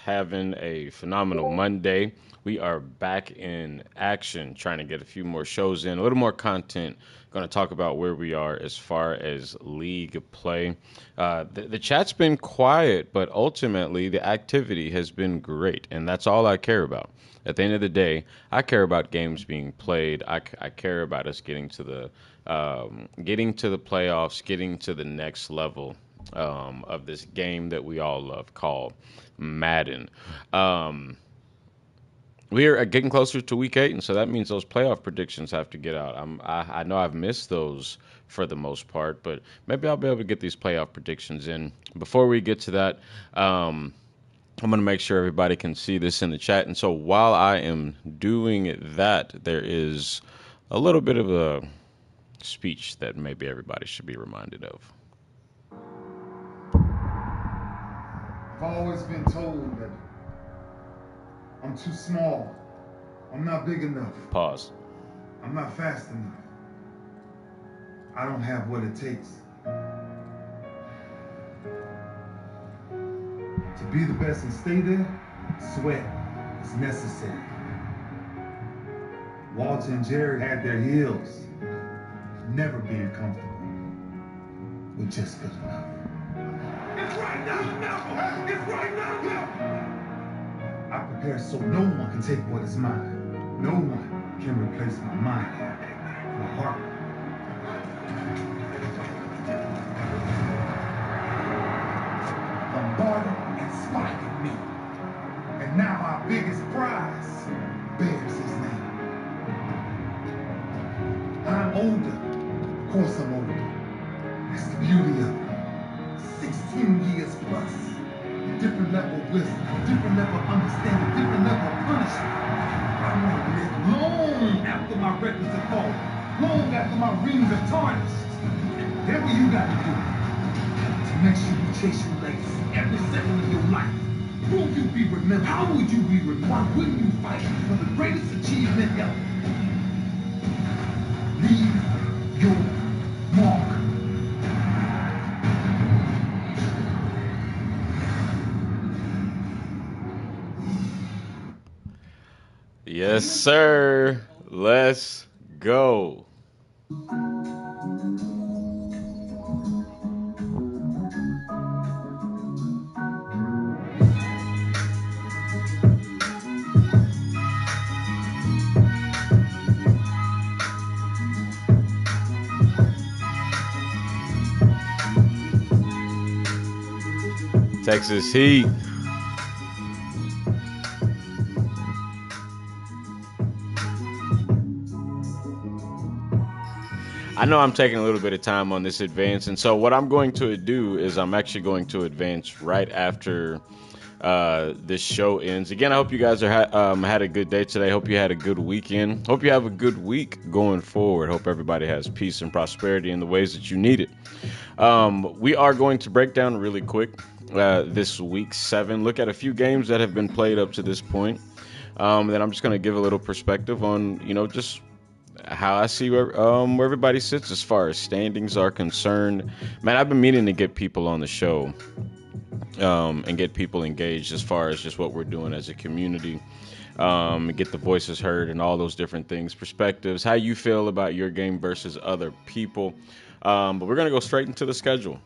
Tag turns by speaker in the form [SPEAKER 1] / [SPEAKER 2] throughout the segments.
[SPEAKER 1] having a phenomenal Monday. We are back in action, trying to get a few more shows in, a little more content. Going to talk about where we are as far as league play. The chat's been quiet, but ultimately the activity has been great, and that's all I care about. At the end of the day, I care about games being played. I care about us getting to the playoffs, getting to the next level of this game that we all love called Madden. Um, we are getting closer to week 8, and so that means those playoff predictions have to get out. I know I've missed those for the most part, but maybe I'll be able to get these playoff predictions in. Before we get to that, I'm going to make sure everybody can see this in the chat. And so while I am doing that, there is a little bit of a speech that maybe everybody should be reminded of.
[SPEAKER 2] I've always been told that I'm too small. I'm not big enough.
[SPEAKER 1] Pause.
[SPEAKER 2] I'm not fast enough. I don't have what it takes. To be the best and stay there, sweat is necessary. Walter and Jerry had their heels, never being comfortable with just good enough. It's right now, Malcolm! It's right now, Malcolm! I prepare so no one can take what is mine. No one can replace my mind, my heart. Bombarded and spotted me. And now our biggest prize bears his name. I'm older. Of course I'm older. That's the beauty of it. 16 years plus. A different level of wisdom, a different level of understanding, a different level of punishment. I want to live long after my records are gone, long after my rings are tarnished. Whatever you got to do to make sure you chase your legacy every second of your life. Will you be remembered? How would you be remembered? Why wouldn't you fight for the greatest achievement ever? Leave your mark.
[SPEAKER 1] Yes, sir. Let's go. Texas Heat. I know I'm taking a little bit of time on this advance, and so what I'm going to do is I'm actually going to advance right after this show ends. Again, I hope you guys had a good day today. Hope you had a good weekend. Hope you have a good week going forward. Hope everybody has peace and prosperity in the ways that you need it. We are going to break down really quick this week 7. Look at a few games that have been played up to this point. Then I'm just going to give a little perspective on, just how I see where everybody sits as far as standings are concerned. Man, I've been meaning to get people on the show and get people engaged as far as just what we're doing as a community, get the voices heard and all those different things, perspectives, how you feel about your game versus other people. But we're going to go straight into the schedule.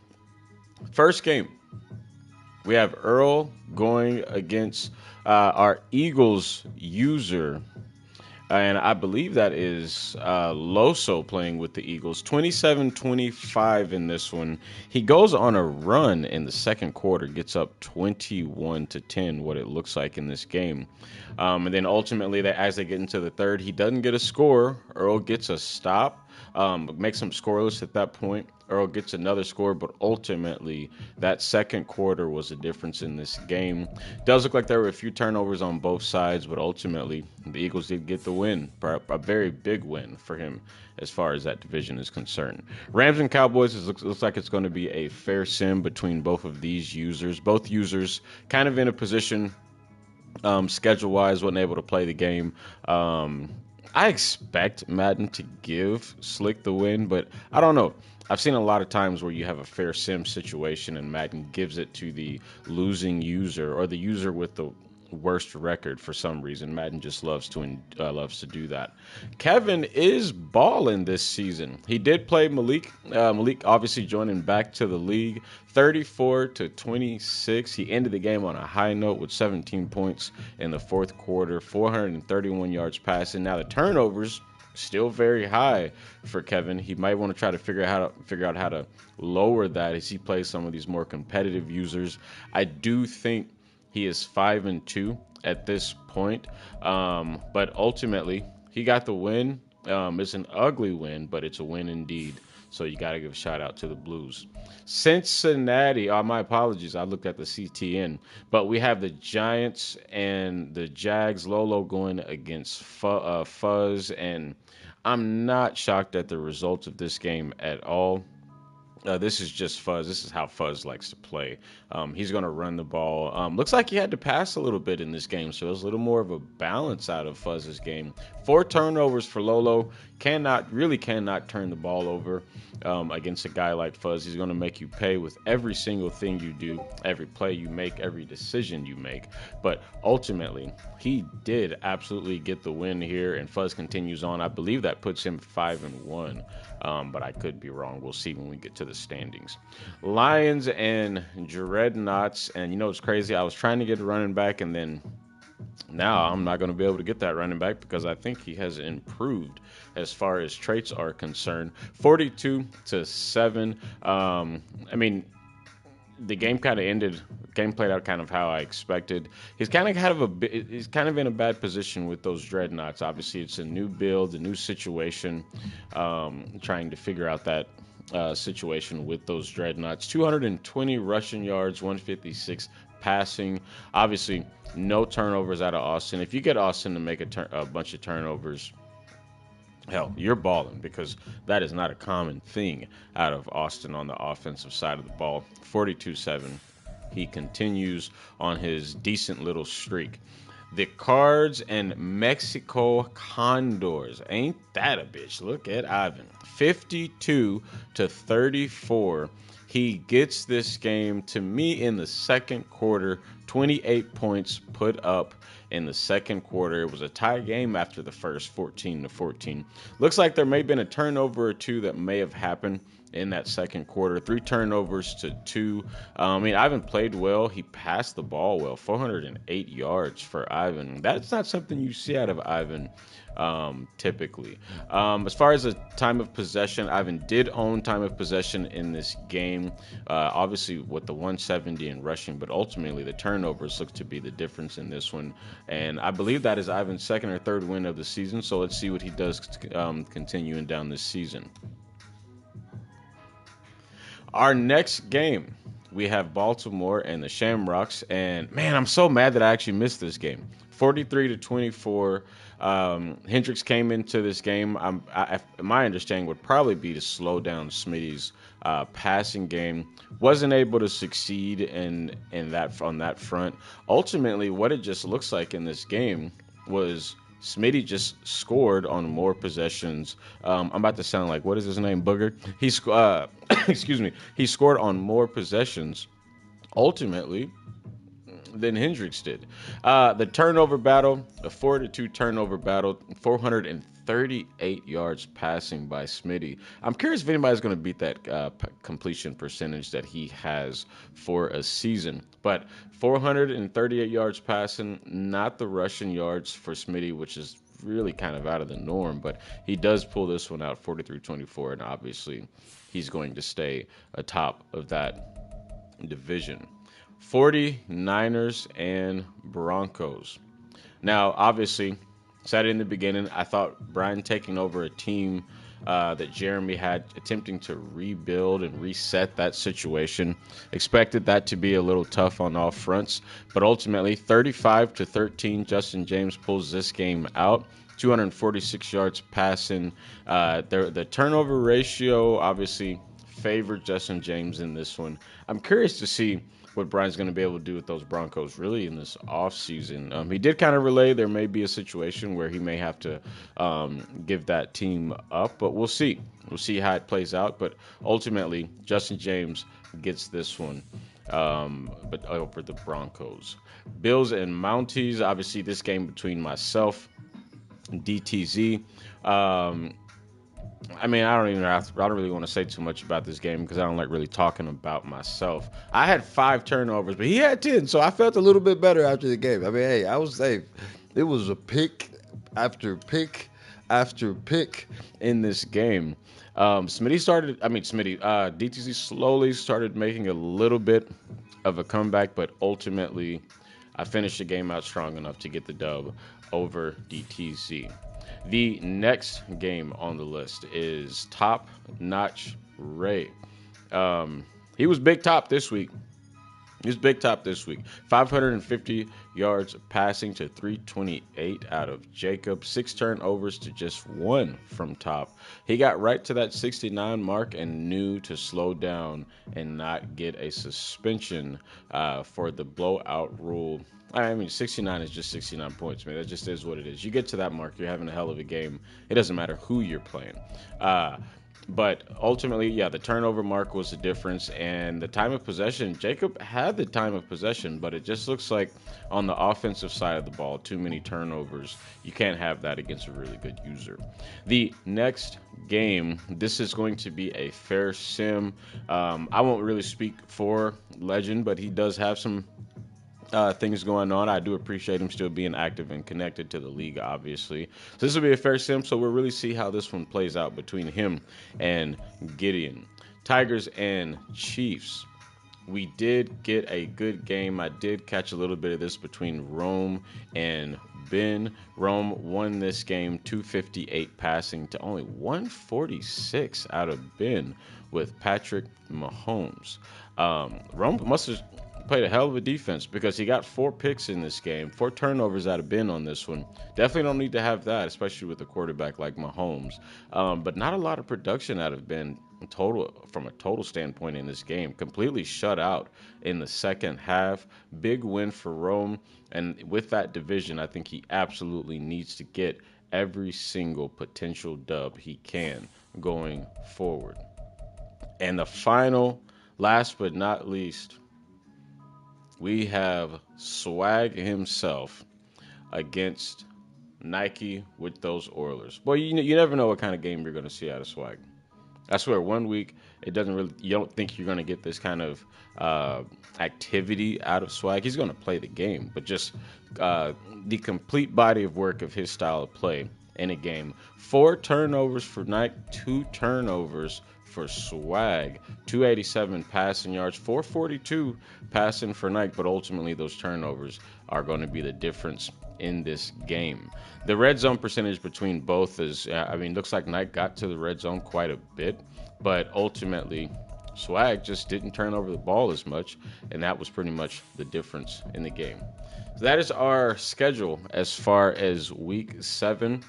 [SPEAKER 1] First game, we have Earl going against our Eagles user. And I believe that is Loso playing with the Eagles. 27-25 in this one. He goes on a run in the second quarter, gets up 21-10, what it looks like in this game. And then ultimately, as they get into the third, he doesn't get a score. Earl gets a stop, makes him scoreless at that point. Earl gets another score, but ultimately that second quarter was the difference in this game. Does look like there were a few turnovers on both sides, but ultimately the Eagles did get the win, a very big win for him as far as that division is concerned. Rams and Cowboys, looks like it's going to be a fair sim between both of these users. Both users kind of in a position schedule-wise, wasn't able to play the game I expect Madden to give Slick the win, but I don't know. I've seen a lot of times where you have a fair sim situation and Madden gives it to the losing user or the user with the worst record for some reason. Madden just loves to do that. Kevin is balling this season. He did play Malik. Malik obviously joining back to the league, 34-26. He ended the game on a high note with 17 points in the fourth quarter, 431 yards passing. Now the turnovers still very high for Kevin. He might want to try to figure out how to lower that as he plays some of these more competitive users. I do think he is 5-2 at this point, but ultimately he got the win. It's an ugly win, but it's a win indeed. So you got to give a shout out to the Blues. Cincinnati. Oh, my apologies. I looked at the CTN, but we have the Giants and the Jags. Lolo going against Fuzz, and I'm not shocked at the results of this game at all. This is just Fuzz. This is how Fuzz likes to play. He's going to run the ball. Looks like he had to pass a little bit in this game, so there's a little more of a balance out of Fuzz's game. 4 turnovers for Lolo. Really cannot turn the ball over against a guy like Fuzz. He's going to make you pay with every single thing you do, every play you make, every decision you make. But ultimately, he did absolutely get the win here, and Fuzz continues on. I believe that puts him 5-1. But I could be wrong. We'll see when we get to the standings. Lions and Dreadnoughts. And you know what's crazy? I was trying to get a running back, and then now I'm not going to be able to get that running back because I think he has improved as far as traits are concerned. 42-7. I mean, the game kind of ended. Game played out kind of how I expected. He's kind of in a bad position with those Dreadnoughts. Obviously, it's a new build, a new situation. Trying to figure out that situation with those Dreadnoughts. 220 rushing yards, 156 passing. Obviously, no turnovers out of Austin. If you get Austin to make a bunch of turnovers, hell, you're balling because that is not a common thing out of Austin on the offensive side of the ball. 42-7. He continues on his decent little streak. The Cards and Mexico Condors. Ain't that a bitch? Look at Ivan. 52-34. He gets this game to me in the second quarter. 28 points put up in the second quarter. It was a tie game after the first, 14-14. Looks like there may have been a turnover or two that may have happened in that second quarter. 3 turnovers to 2. Ivan played well. He passed the ball well. 408 yards for Ivan. That's not something you see out of Ivan typically. As far as the time of possession, Ivan did own time of possession in this game. Obviously with the 170 in rushing, but ultimately the turnovers look to be the difference in this one. And I believe that is Ivan's second or third win of the season. So let's see what he does continuing down this season. Our next game, we have Baltimore and the Shamrocks. And, man, I'm so mad that I actually missed this game. 43-24. Hendricks came into this game. My understanding would probably be to slow down Smitty's passing game. Wasn't able to succeed in that on that front. Ultimately, what it just looks like in this game was Smitty just scored on more possessions. I'm about to sound like, what is his name, Booger? Excuse me. He scored on more possessions, ultimately, than Hendricks did. The turnover battle, a 4-2 turnover battle, 438 yards passing by Smitty. I'm curious if anybody's going to beat that completion percentage that he has for a season. But 438 yards passing, not the rushing yards for Smitty, which is really kind of out of the norm. But he does pull this one out, 43-24, and obviously he's going to stay atop of that division. 49ers and Broncos. Now, obviously, said in the beginning, I thought Brian taking over a team that Jeremy had attempting to rebuild and reset that situation. Expected that to be a little tough on all fronts, but ultimately 35-13, Justin James pulls this game out. 246 yards passing. The turnover ratio obviously favored Justin James in this one. I'm curious to see what Brian's going to be able to do with those Broncos really in this offseason. He did kind of relay there may be a situation where he may have to give that team up, but we'll see. We'll see how it plays out. But ultimately, Justin James gets this one, but over the Broncos. Bills and Mounties, obviously, this game between myself and DTZ. I mean, I don't really want to say too much about this game because I don't like really talking about myself. I had 5 turnovers, but he had 10, so I felt a little bit better after the game. I mean, hey, I was safe. It was a pick after pick after pick in this game. DTC slowly started making a little bit of a comeback, but ultimately I finished the game out strong enough to get the dub over DTZ. The next game on the list is Top Notch Ray. He was Big Top this week. 550 yards passing to 328 out of Jacob. 6 turnovers to just 1 from Top. He got right to that 69 mark and knew to slow down and not get a suspension for the blowout rule. I mean, 69 is just 69 points, man. That just is what it is. You get to that mark, you're having a hell of a game. It doesn't matter who you're playing. But ultimately, yeah, the turnover mark was the difference. And the time of possession, Jacob had the time of possession, but it just looks like on the offensive side of the ball, too many turnovers. You can't have that against a really good user. The next game, this is going to be a fair sim. I won't really speak for Legend, but he does have some things going on. I do appreciate him still being active and connected to the league, obviously. So this will be a fair sim, so we'll really see how this one plays out between him and Gideon. Tigers and Chiefs. We did get a good game. I did catch a little bit of this between Rome and Ben. Rome won this game 258 passing to only 146 out of Ben with Patrick Mahomes. Rome must have played a hell of a defense because he got 4 picks in this game, 4 turnovers out of Ben on this one. Definitely don't need to have that, especially with a quarterback like Mahomes. But not a lot of production out of Ben from a total standpoint in this game. Completely shut out in the second half. Big win for Rome. And with that division, I think he absolutely needs to get every single potential dub he can going forward. And the final, last but not least, we have Swag himself against Nike with those Oilers. Boy, you never know what kind of game you're going to see out of Swag. I swear, one week you don't think you're going to get this kind of activity out of Swag. He's going to play the game, but just the complete body of work of his style of play in a game. 4 turnovers for Nike, 2 turnovers for Swag, 287 passing yards, 442 passing for Nike, but ultimately those turnovers are going to be the difference in this game. The red zone percentage between both is, looks like Nike got to the red zone quite a bit, but ultimately Swag just didn't turn over the ball as much, and that was pretty much the difference in the game. So that is our schedule as far as week 7.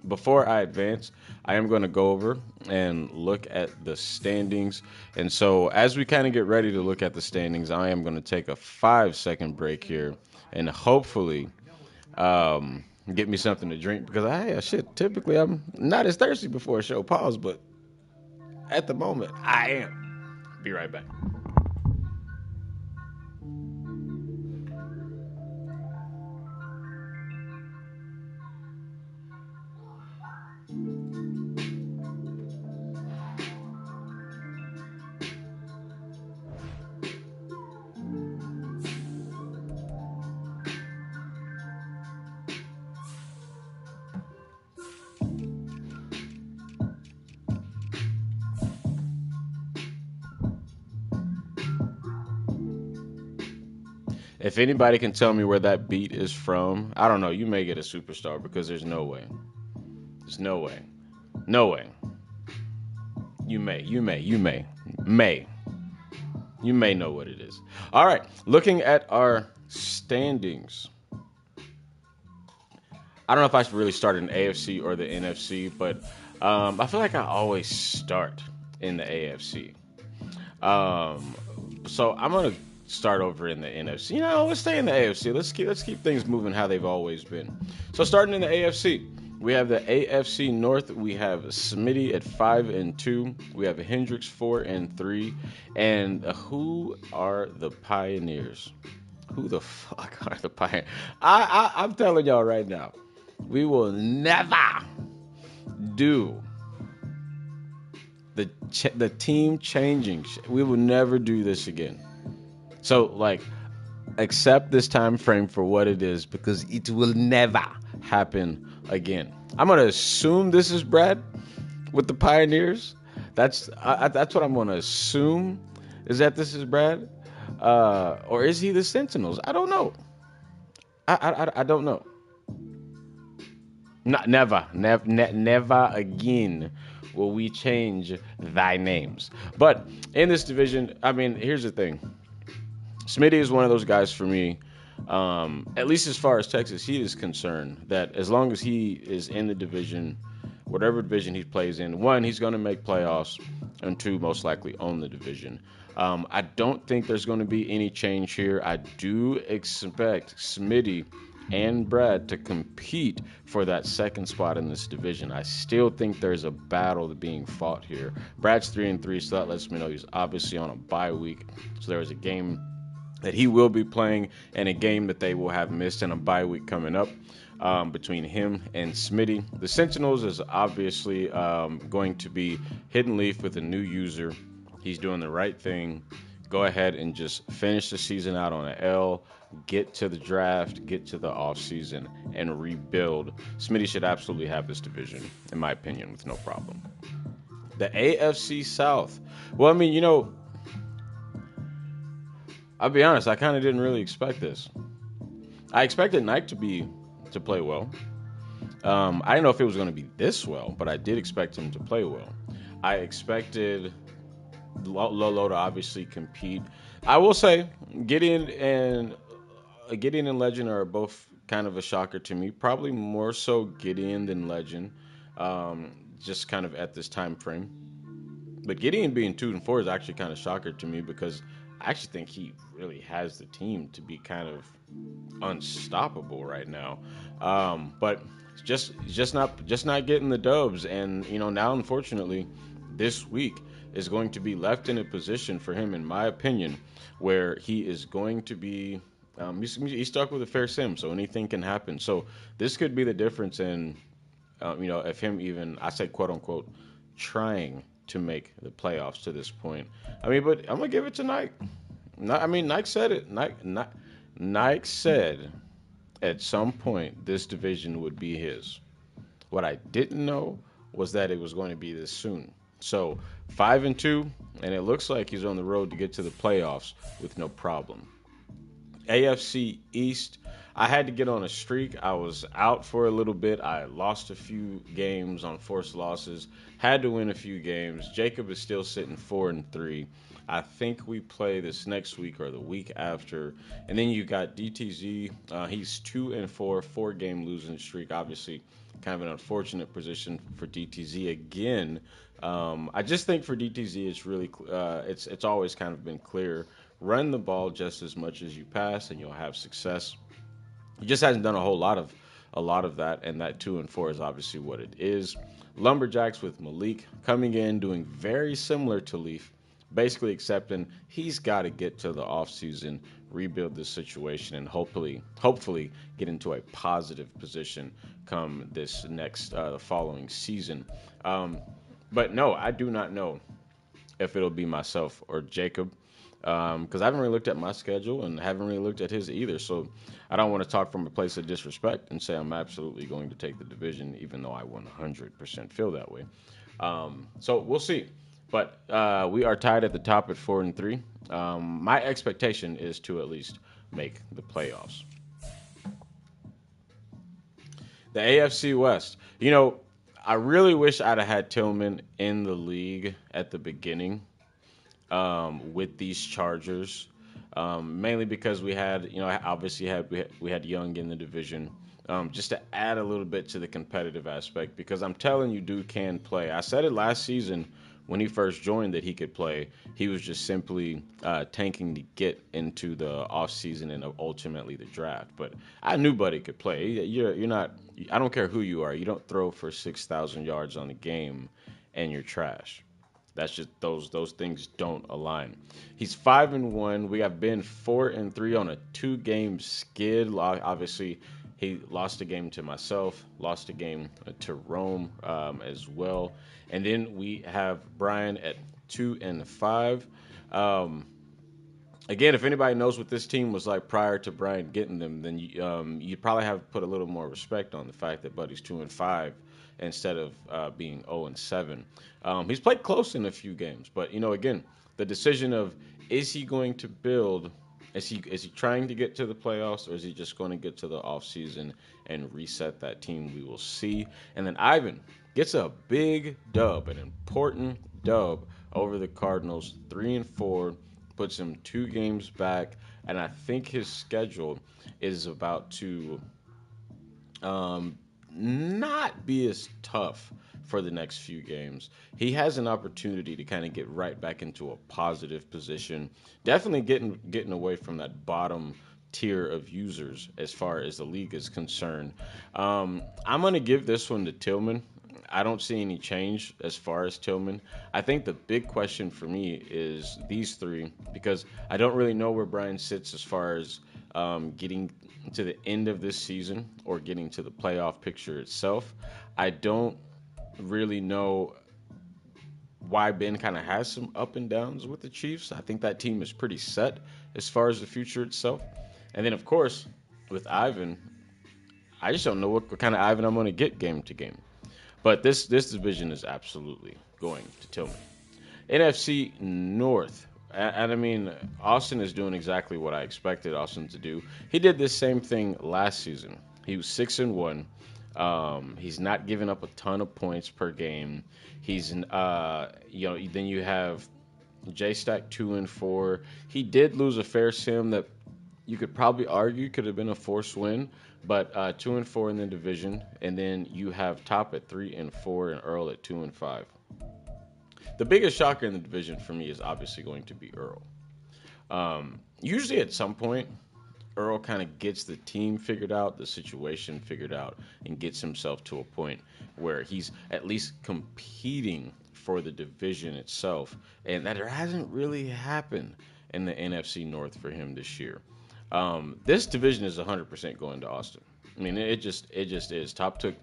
[SPEAKER 1] Before I advance, I am going to go over and look at the standings. And so as we kind of get ready to look at the standings, I am going to take a 5-second break here and hopefully get me something to drink because typically I'm not as thirsty before a show. Pause, but at the moment I am. Be right back. If anybody can tell me where that beat is from, I don't know. You may get a superstar because there's no way. There's no way. No way. You may. You may know what it is. All right. Looking at our standings. I don't know if I should really start in AFC or the NFC, but I feel like I always start in the AFC. So I'm going to start over in the NFC. Let's stay in the AFC. Let's keep things moving how they've always been. So starting in the AFC, we have the AFC North. We have Smitty at 5-2. We have Hendricks 4-3. And who are the Pioneers? Who the fuck are the Pioneers? I'm telling y'all right now, we will never do the team changing. We will never do this again. So like, accept this time frame for what it is because it will never happen again. I'm gonna assume this is Brad with the Pioneers. That's what I'm gonna assume is that this is Brad, or is he the Sentinels? I don't know. I don't know. Not never again will we change thy names. But in this division, I mean, here's the thing. Smitty is one of those guys for me, at least as far as Texas Heat is concerned, that as long as he is in the division, whatever division he plays in, one, he's going to make playoffs, and two, most likely own the division. I don't think there's going to be any change here. I do expect Smitty and Brad to compete for that second spot in this division. I still think there's a battle being fought here. Brad's 3-3, so that lets me know he's obviously on a bye week. So there was a game that he will be playing and a game that they will have missed in a bye week coming up between him and Smitty. The Sentinels is obviously going to be Hidden Leaf with a new user. He's doing the right thing. Go ahead and just finish the season out on an L, get to the draft, get to the offseason, and rebuild. Smitty should absolutely have this division, in my opinion, with no problem. The AFC South. Well, I mean, I'll be honest, I kind of didn't really expect this. I expected Nike to play well. I didn't know if it was going to be this well, but I did expect him to play well. I expected Lolo to obviously compete. I will say, Gideon and Legend are both kind of a shocker to me. Probably more so Gideon than Legend, just kind of at this time frame. But Gideon being 2-4 is actually kind of shocker to me because I actually think he really has the team to be kind of unstoppable right now. But just not getting the dubs, and now unfortunately, this week is going to be left in a position for him, in my opinion, where he is going to be he's stuck with a fair sim, so anything can happen. So this could be the difference in if him even, I say quote unquote, trying to make the playoffs to this point. I mean, but I'm gonna give it to Nike. Nike said it. Nike said at some point this division would be his. What I didn't know was that it was going to be this soon. So 5-2, and it looks like he's on the road to get to the playoffs with no problem. AFC East, I had to get on a streak. I was out for a little bit. I lost a few games on forced losses. Had to win a few games. Jacob is still sitting 4-3. I think we play this next week or the week after. And then you got DTZ. He's 2-4, 4-game losing streak. Obviously, kind of an unfortunate position for DTZ again. I just think for DTZ, it's really it's always kind of been clear. Run the ball just as much as you pass, and you'll have success. He just hasn't done a lot of that, and that 2-4 is obviously what it is. Lumberjacks with Malik coming in, doing very similar to Leaf, basically accepting he's got to get to the offseason, rebuild this situation, and hopefully get into a positive position come this next the following season. But no, I do not know if it'll be myself or Jacob. Because I haven't really looked at my schedule and haven't really looked at his either. So I don't want to talk from a place of disrespect and say I'm absolutely going to take the division, even though I 100% feel that way. So we'll see. But we are tied at the top at 4-3. My expectation is to at least make the playoffs. The AFC West. I really wish I'd have had Tillman in the league at the beginning. With these Chargers, mainly because we had, obviously we had Young in the division, just to add a little bit to the competitive aspect. Because I'm telling you, dude can play. I said it last season when he first joined that he could play. He was just simply tanking to get into the offseason and ultimately the draft. But I knew Buddy could play. You're not. I don't care who you are. You don't throw for 6,000 yards on the game and you're trash. That's just those things don't align. He's 5-1. We have been 4-3 on a 2-game skid. Obviously, he lost a game to myself, lost a game to Rome as well, and then we have Brian at 2-5. Um, Again, if anybody knows what this team was like prior to Brian getting them, then you probably have put a little more respect on the fact that Buddy's 2-5 instead of being 0-7. He's played close in a few games, but again, the decision of is he going to build? Is he trying to get to the playoffs, or is he just going to get to the offseason and reset that team? We will see. And then Ivan gets a big dub, an important dub over the Cardinals, 3-4, puts him 2 games back, and I think his schedule is about to not be as tough for the next few games. He has an opportunity to kind of get right back into a positive position. Definitely getting away from that bottom tier of users as far as the league is concerned. I'm going to give this one to Tillman. I don't see any change as far as Tillman. I think the big question for me is these three because I don't really know where Brian sits as far as getting to the end of this season or getting to the playoff picture itself. I don't really know why Ben kind of has some up and downs with the Chiefs. I think that team is pretty set as far as the future itself. And then, of course, with Ivan, I just don't know what kind of Ivan I'm going to get game to game. But this division is absolutely going to Tillman. NFC North. And I mean, Austin is doing exactly what I expected Austin to do. He did this same thing last season. He was 6-1. He's not giving up a ton of points per game. He's, then you have J Stack 2-4. He did lose a fair sim that you could probably argue could have been a forced win, but 2-4 in the division, and then you have Top at 3-4 and Earl at 2-5. The biggest shocker in the division for me is obviously going to be Earl. Usually at some point, Earl kind of gets the team figured out, the situation figured out, and gets himself to a point where he's at least competing for the division itself. And that hasn't really happened in the NFC North for him this year. This division is 100% going to Austin. I mean, it just is. Top took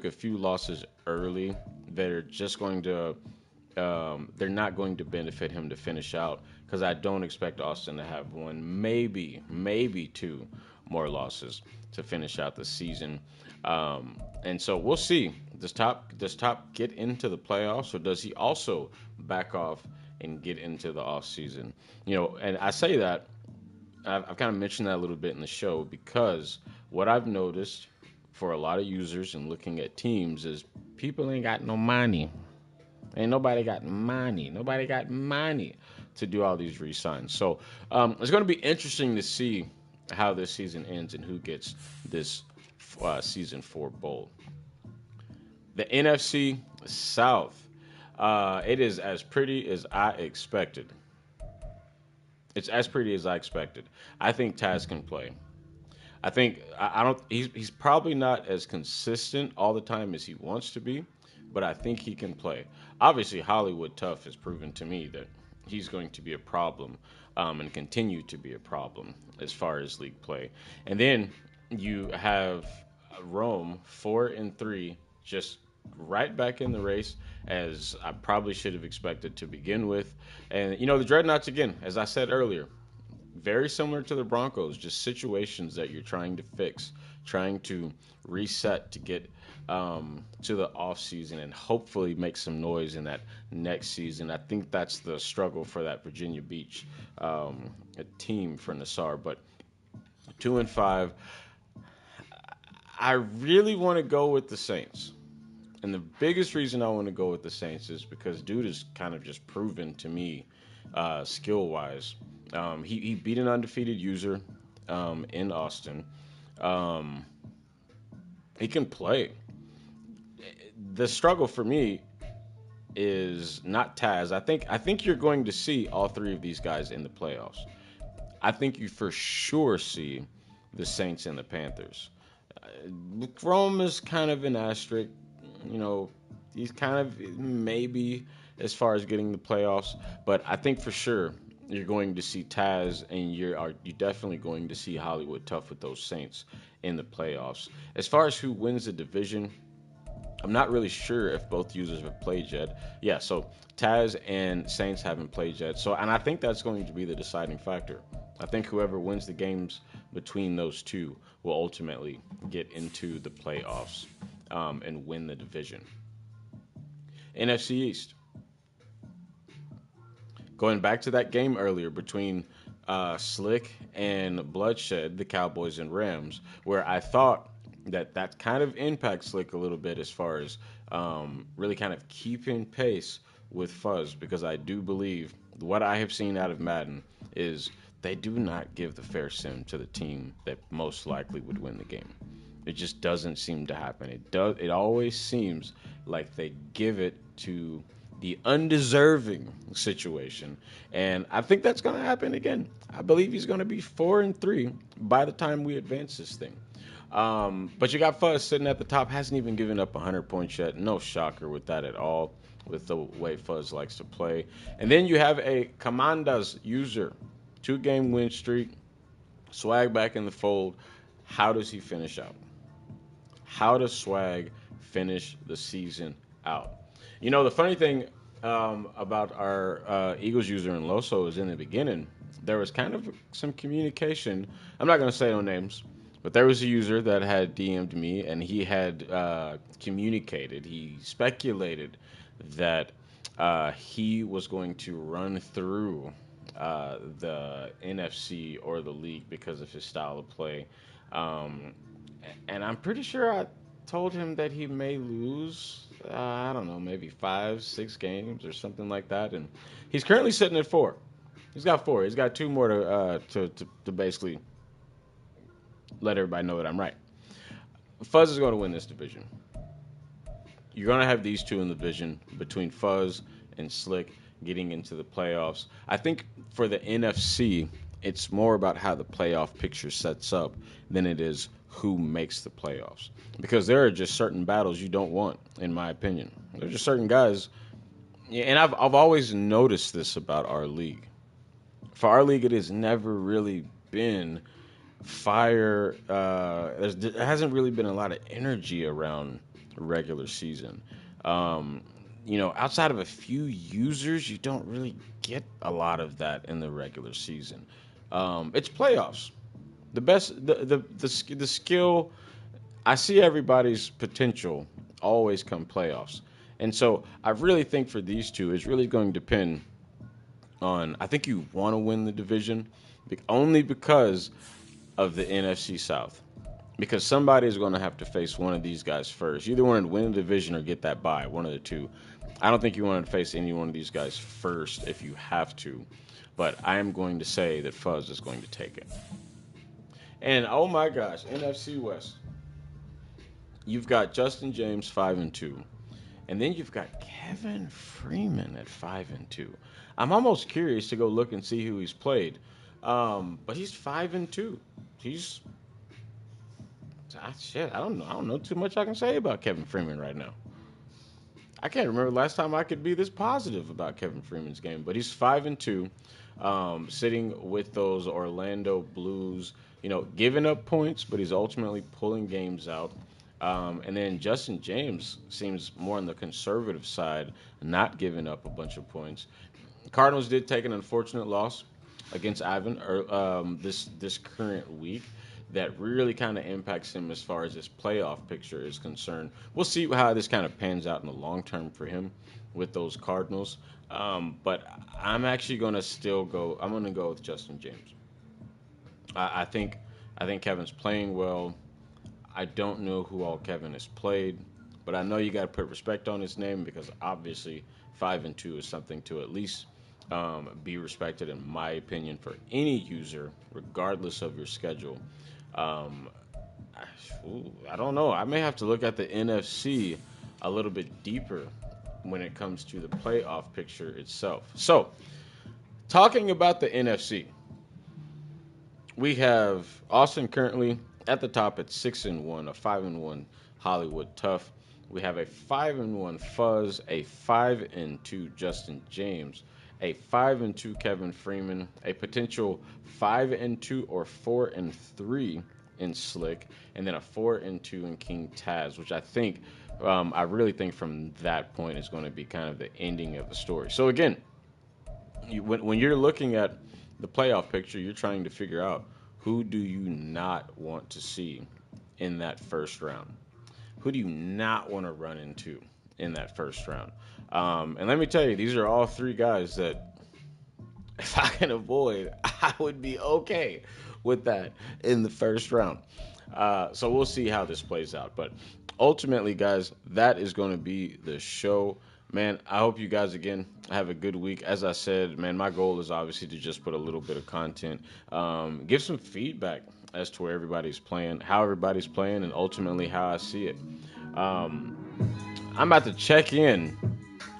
[SPEAKER 1] a few losses early that are just going to they're not going to benefit him to finish out because I don't expect Austin to have one, maybe 2 more losses to finish out the season. And so we'll see. Does Top get into the playoffs, or does he also back off and get into the off season? And I say that I've kind of mentioned that a little bit in the show because what I've noticed for a lot of users and looking at teams is people ain't got no money. Ain't nobody got money. Nobody got money to do all these re-signs. So it's going to be interesting to see how this season ends and who gets this season 4 bowl. The NFC South. It is as pretty as I expected. It's as pretty as I expected. I think Taz can play. I think I don't. He's probably not as consistent all the time as he wants to be, but I think he can play. Obviously, Hollywood Tough has proven to me that he's going to be a problem and continue to be a problem as far as league play. And then you have Rome 4-3, just right back in the race as I probably should have expected to begin with. And the Dreadnoughts again, as I said earlier, very similar to the Broncos, just situations that you're trying to fix, trying to reset to get to the off season and hopefully make some noise in that next season. I think that's the struggle for that Virginia Beach team for Nassar. But 2-5, I really want to go with the Saints. And the biggest reason I want to go with the Saints is because dude is kind of just proven to me skill-wise. He beat an undefeated user in Austin. He can play. The struggle for me is not Taz. I think you're going to see all three of these guys in the playoffs. I think you for sure see the Saints and the Panthers. Rome is kind of an asterisk. You know, he's kind of maybe as far as getting the playoffs, but I think for sure you're going to see Taz and you're definitely going to see Hollywood tough with those Saints in the playoffs. As far as who wins the division, I'm not really sure if both users have played yet. Yeah, so Taz and Saints haven't played yet. So, and I think that's going to be the deciding factor. I think whoever wins the games between those two will ultimately get into the playoffs and win the division. NFC East. Going back to that game earlier between Slick and Bloodshed, the Cowboys and Rams, where I thought that kind of impacts Slick a little bit as far as really kind of keeping pace with Fuzz, because I do believe what I have seen out of Madden is they do not give the fair sim to the team that most likely would win the game. It just doesn't seem to happen. It always seems like they give it to the undeserving situation, and I think that's going to happen again. I believe he's going to be 4-3 by the time we advance this thing. But you got Fuzz sitting at the top, hasn't even given up 100 points yet. No shocker with that at all, with the way Fuzz likes to play. And then you have a Commandas user, 2-game win streak, Swag back in the fold. How does he finish out? How does Swag finish the season out? You know, the funny thing about our Eagles user in Loso is in the beginning, there was kind of some communication. I'm not going to say no names, but there was a user that had DM'd me and he had communicated, he speculated that he was going to run through the NFC or the league because of his style of play. Um, and I'm pretty sure I told him that he may lose. I don't know, maybe 5, 6 games or something like that. And he's currently sitting at 4. He's got 4. He's got 2 more to basically let everybody know that I'm right. Fuzz is going to win this division. You're going to have these two in the division between Fuzz and Slick getting into the playoffs. I think for the NFC, it's more about how the playoff picture sets up than it is who makes the playoffs. Because there are just certain battles you don't want, in my opinion. There's just certain guys, and I've always noticed this about our league. For our league, it has never really been fire. There hasn't really been a lot of energy around regular season. Um, outside of a few users, you don't really get a lot of that in the regular season. It's playoffs. The best, the skill. I see everybody's potential always come playoffs, and so I really think for these two, it's really going to depend on. I think you want to win the division, only because of the NFC South. Because somebody is going to have to face one of these guys first. You either want to win the division or get that bye, one of the two. I don't think you want to face any one of these guys first if you have to. But I am going to say that Fuzz is going to take it. And oh my gosh, NFC West. You've got Justin James 5-2. And then you've got Kevin Freeman at 5-2. I'm almost curious to go look and see who he's played. But he's 5-2. He's shit. I don't know. I don't know too much I can say about Kevin Freeman right now. I can't remember the last time I could be this positive about Kevin Freeman's game. But he's 5-2, sitting with those Orlando Blues. Giving up points, but he's ultimately pulling games out. And then Justin James seems more on the conservative side, not giving up a bunch of points. Cardinals did take an unfortunate loss against Ivan this current week that really kind of impacts him as far as his playoff picture is concerned. We'll see how this kind of pans out in the long term for him with those Cardinals. But I'm actually going to still go. I'm going to go with Justin James. I think Kevin's playing well. I don't know who all Kevin has played, but I know you got to put respect on his name because obviously 5-2 is something to at least be respected, in my opinion, for any user, regardless of your schedule. Um, I don't know. I may have to look at the NFC a little bit deeper when it comes to the playoff picture itself. So, talking about the NFC, we have Austin currently at the top at 6-1, a 5-1 Hollywood Tough. We have a 5-1 Fuzz, a 5-2 Justin James, a 5-2 Kevin Freeman, a potential 5-2 or 4-3 in Slick, and then a 4-2 in King Taz, which I really think from that point is going to be kind of the ending of the story. So again, when you're looking at the playoff picture, you're trying to figure out who do you not want to see in that first round. Who do you not want to run into in that first round? And let me tell you, these are all three guys that, if I can avoid, I would be okay with that in the first round. So we'll see how this plays out. But ultimately, guys, that is going to be the show. Man, I hope you guys again have a good week. As I said, man, my goal is obviously to just put a little bit of content, give some feedback as to where everybody's playing, how everybody's playing, and ultimately how I see it. Um, I'm about to check in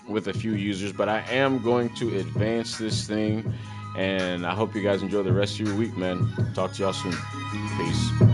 [SPEAKER 1] with a few users, but I am going to advance this thing, and I hope you guys enjoy the rest of your week, man. Talk to y'all soon. Peace.